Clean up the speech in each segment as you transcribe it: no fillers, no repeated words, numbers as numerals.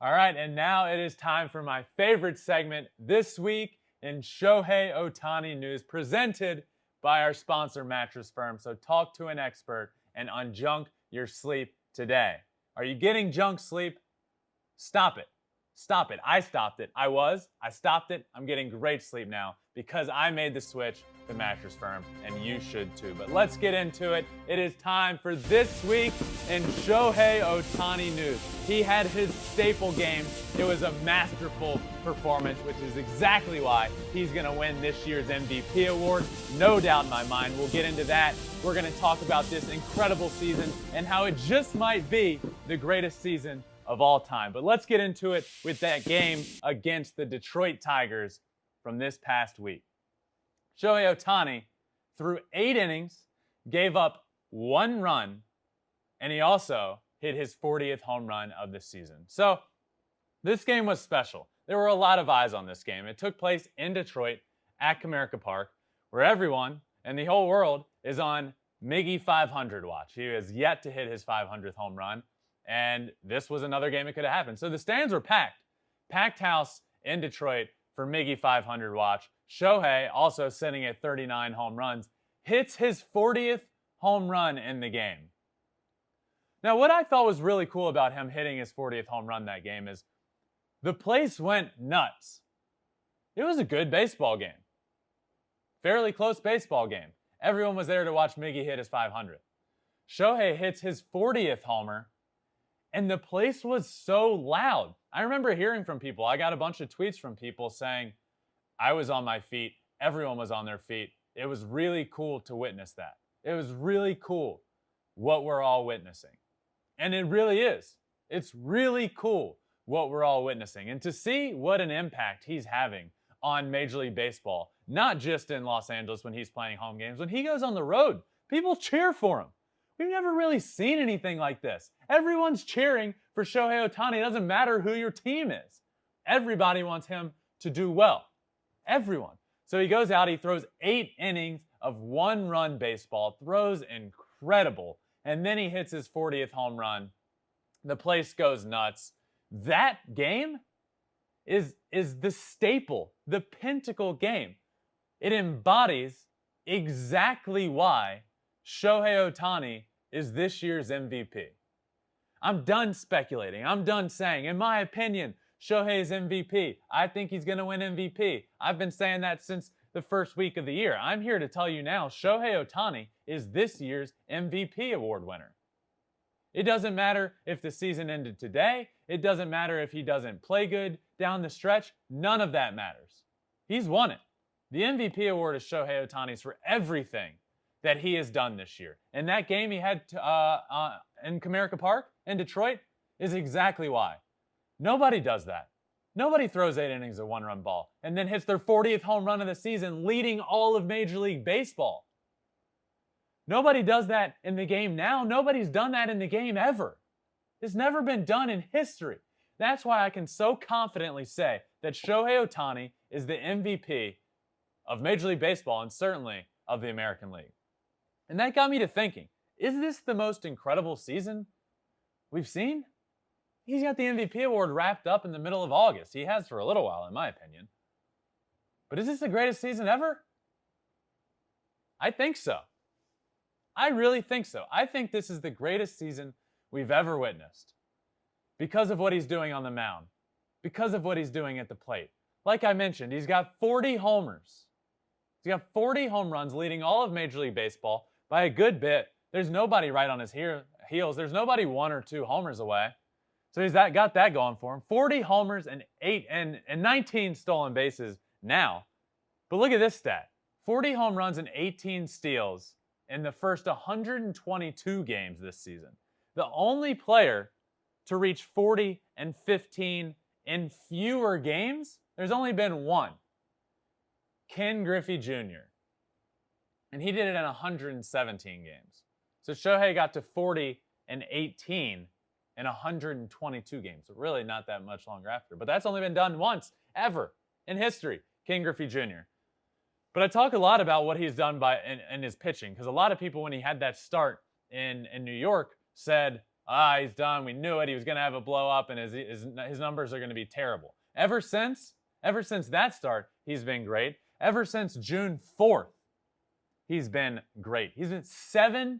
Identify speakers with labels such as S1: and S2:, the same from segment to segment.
S1: All right, and now it is time for my favorite segment this week in Shohei Ohtani news, presented by our sponsor, Mattress Firm. So talk to an expert and unjunk your sleep today. Are you getting junk sleep? Stop it. Stop it. I stopped it. I stopped it. I'm getting great sleep now because I made the switch to Mattress Firm, and you should too. But let's get into it. It is time for this week in Shohei Ohtani news. He had his staple game. It was a masterful performance, which is exactly why he's going to win this year's MVP award. No doubt in my mind. We'll get into that. We're going to talk about this incredible season and how it just might be the greatest season of all time. But let's get into it with that game against the Detroit Tigers from this past week. Shohei Ohtani threw 8 innings, gave up 1 run, and he also hit his 40th home run of the season. So this game was special. There were a lot of eyes on this game. It took place in Detroit at Comerica Park, where everyone and the whole world is on Miggy 500 watch. He has yet to hit his 500th home run. And this was another game it could have happened. So the stands were packed. Packed house in Detroit for Miggy 500 watch. Shohei, also sitting at 39 home runs, hits his 40th home run in the game. Now, what I thought was really cool about him hitting his 40th home run that game is the place went nuts. It was a good baseball game. Fairly close baseball game. Everyone was there to watch Miggy hit his 500th. Shohei hits his 40th homer, and the place was so loud. I remember hearing from people. I got a bunch of tweets from people saying, I was on my feet. Everyone was on their feet. It was really cool to witness that. It was really cool what we're all witnessing. And it really is. It's really cool what we're all witnessing. And to see what an impact he's having on Major League Baseball, not just in Los Angeles when he's playing home games. When he goes on the road, people cheer for him. We've never really seen anything like this. Everyone's cheering for Shohei Ohtani. It doesn't matter who your team is. Everybody wants him to do well. Everyone. So he goes out, he throws 8 innings of 1-run baseball, throws incredible, and then he hits his 40th home run. The place goes nuts. That game is the staple, the pinnacle game. It embodies exactly why Shohei Ohtani is this year's MVP. I'm done speculating. I'm done saying, in my opinion, Shohei's MVP. I think he's going to win MVP. I've been saying that since the first week of the year. I'm here to tell you now, Shohei Ohtani is this year's MVP award winner. It doesn't matter if the season ended today. It doesn't matter if he doesn't play good down the stretch. None of that matters. He's won it. The MVP award is Shohei Ohtani's for everything that he has done this year. And that game he had in Comerica Park in Detroit is exactly why. Nobody does that. Nobody throws 8 innings of 1-run ball and then hits their 40th home run of the season, leading all of Major League Baseball. Nobody does that in the game now. Nobody's done that in the game ever. It's never been done in history. That's why I can so confidently say that Shohei Ohtani is the MVP of Major League Baseball and certainly of the American League. And that got me to thinking, is this the most incredible season we've seen? He's got the MVP award wrapped up in the middle of August. He has for a little while, in my opinion. But is this the greatest season ever? I think so. I really think so. I think this is the greatest season we've ever witnessed because of what he's doing on the mound, because of what he's doing at the plate. Like I mentioned, he's got 40 homers. He's got 40 home runs, leading all of Major League Baseball by a good bit. There's nobody right on his heels. There's nobody 1 or 2 homers away. So he's got that going for him. 40 homers and 19 stolen bases now. But look at this stat. 40 home runs and 18 steals in the first 122 games this season. The only player to reach 40 and 15 in fewer games, there's only been one. Ken Griffey Jr. And he did it in 117 games. So Shohei got to 40 and 18 in 122 games. So really not that much longer after. But that's only been done once, ever, in history. Ken Griffey Jr. But I talk a lot about what he's done in his pitching, because a lot of people, when he had that start in New York, said, He's done. We knew it. He was going to have a blow up, and his numbers are going to be terrible. Ever since that start, he's been great. Ever since June 4th, he's been great. He's been 7-0.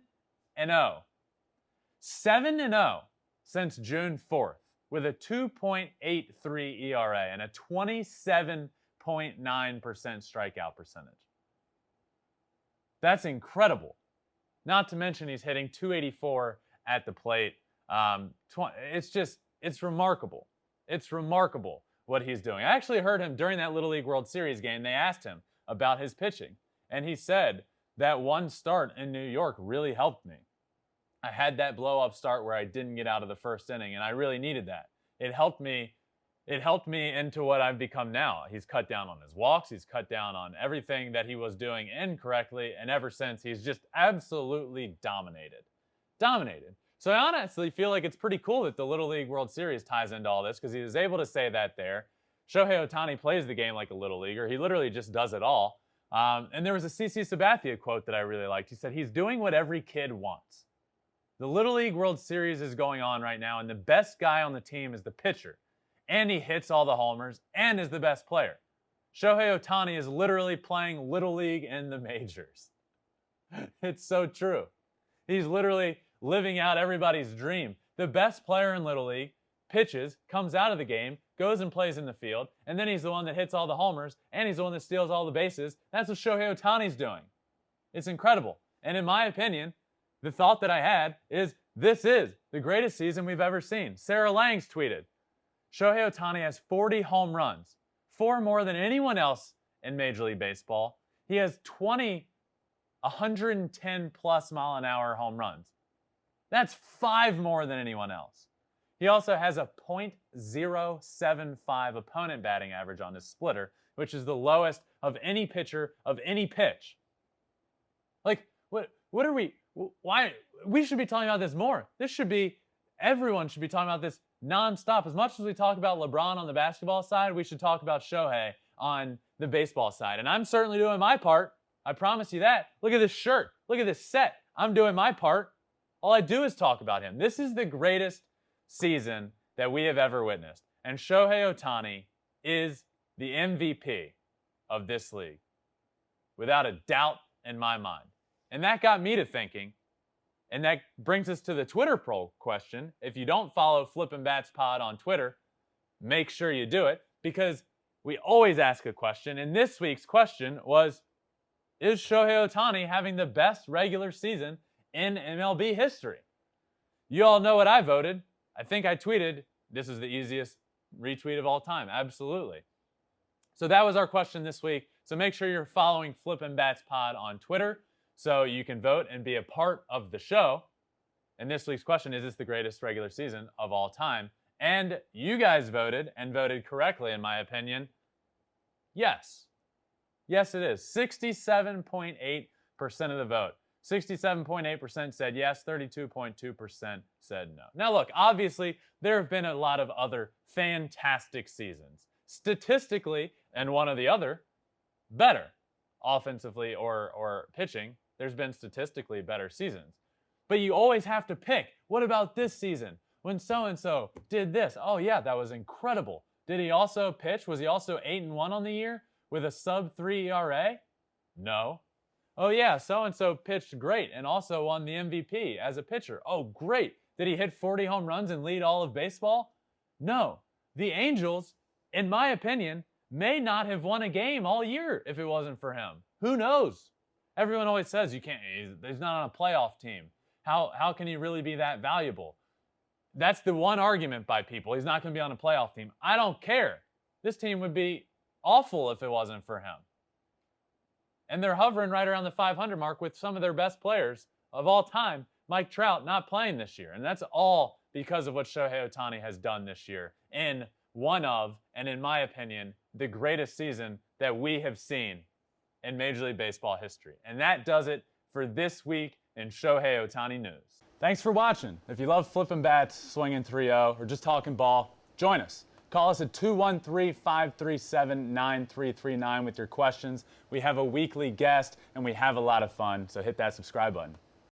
S1: 7-0 since June 4th with a 2.83 ERA and a 27.9% strikeout percentage. That's incredible. Not to mention he's hitting .284 at the plate. It's remarkable. It's remarkable what he's doing. I actually heard him during that Little League World Series game. They asked him about his pitching, and he said that one start in New York really helped me. I had that blow-up start where I didn't get out of the first inning, and I really needed that. It helped me into what I've become now. He's cut down on his walks. He's cut down on everything that he was doing incorrectly, and ever since, he's just absolutely dominated. So I honestly feel like it's pretty cool that the Little League World Series ties into all this, because he was able to say that there. Shohei Ohtani plays the game like a Little Leaguer. He literally just does it all. And there was a CC Sabathia quote that I really liked. He said, he's doing what every kid wants. The Little League World Series is going on right now, and the best guy on the team is the pitcher. And he hits all the homers and is the best player. Shohei Ohtani is literally playing Little League in the majors. It's so true. He's literally living out everybody's dream. The best player in Little League pitches, comes out of the game, goes and plays in the field, and then he's the one that hits all the homers, and he's the one that steals all the bases. That's what Shohei Ohtani's doing. It's incredible. And in my opinion, the thought that I had is, this is the greatest season we've ever seen. Sarah Langs tweeted, Shohei Ohtani has 40 home runs, 4 more than anyone else in Major League Baseball. He has 20 110+ mile-an-hour home runs. That's 5 more than anyone else. He also has a .075 opponent batting average on his splitter, which is the lowest of any pitcher of any pitch. Like, what are we... Why we should be talking about this more. Everyone should be talking about this nonstop. As much as we talk about LeBron on the basketball side, we should talk about Shohei on the baseball side. And I'm certainly doing my part. I promise you that. Look at this shirt. Look at this set. I'm doing my part. All I do is talk about him. This is the greatest season that we have ever witnessed. And Shohei Ohtani is the MVP of this league, without a doubt in my mind. And that got me to thinking, and that brings us to the Twitter poll question. If you don't follow Flippin' Bats Pod on Twitter, make sure you do it, because we always ask a question. And this week's question was, is Shohei Ohtani having the best regular season in MLB history? You all know what I voted. I think I tweeted, this is the easiest retweet of all time. Absolutely. So that was our question this week. So make sure you're following Flippin' Bats Pod on Twitter, so you can vote and be a part of the show. And this week's question is this the greatest regular season of all time? And you guys voted, and voted correctly, in my opinion. Yes. Yes, it is. 67.8% of the vote. 67.8% said yes, 32.2% said no. Now look, obviously, there have been a lot of other fantastic seasons. Statistically, and one or the other, better. Offensively or pitching, there's been statistically better seasons. But you always have to pick. What about this season? When so-and-so did this. Oh yeah, that was incredible. Did he also pitch? Was he also 8-1 on the year with a sub-3 ERA? No. Oh yeah, so-and-so pitched great and also won the MVP as a pitcher. Oh great. Did he hit 40 home runs and lead all of baseball? No. The Angels, in my opinion, may not have won a game all year if it wasn't for him. Who knows? Everyone always says he's not on a playoff team. How can he really be that valuable? That's the one argument by people. He's not going to be on a playoff team. I don't care. This team would be awful if it wasn't for him. And they're hovering right around the 500 mark with some of their best players of all time, Mike Trout, not playing this year. And that's all because of what Shohei Ohtani has done this year in one of, and in my opinion, the greatest season that we have seen in Major League Baseball history. And that does it for this week in Shohei Ohtani news. Thanks for watching. If you love flipping bats, swinging 3-0, or just talking ball, join us. Call us at 213-537-9339 with your questions. We have a weekly guest, and we have a lot of fun, so hit that subscribe button.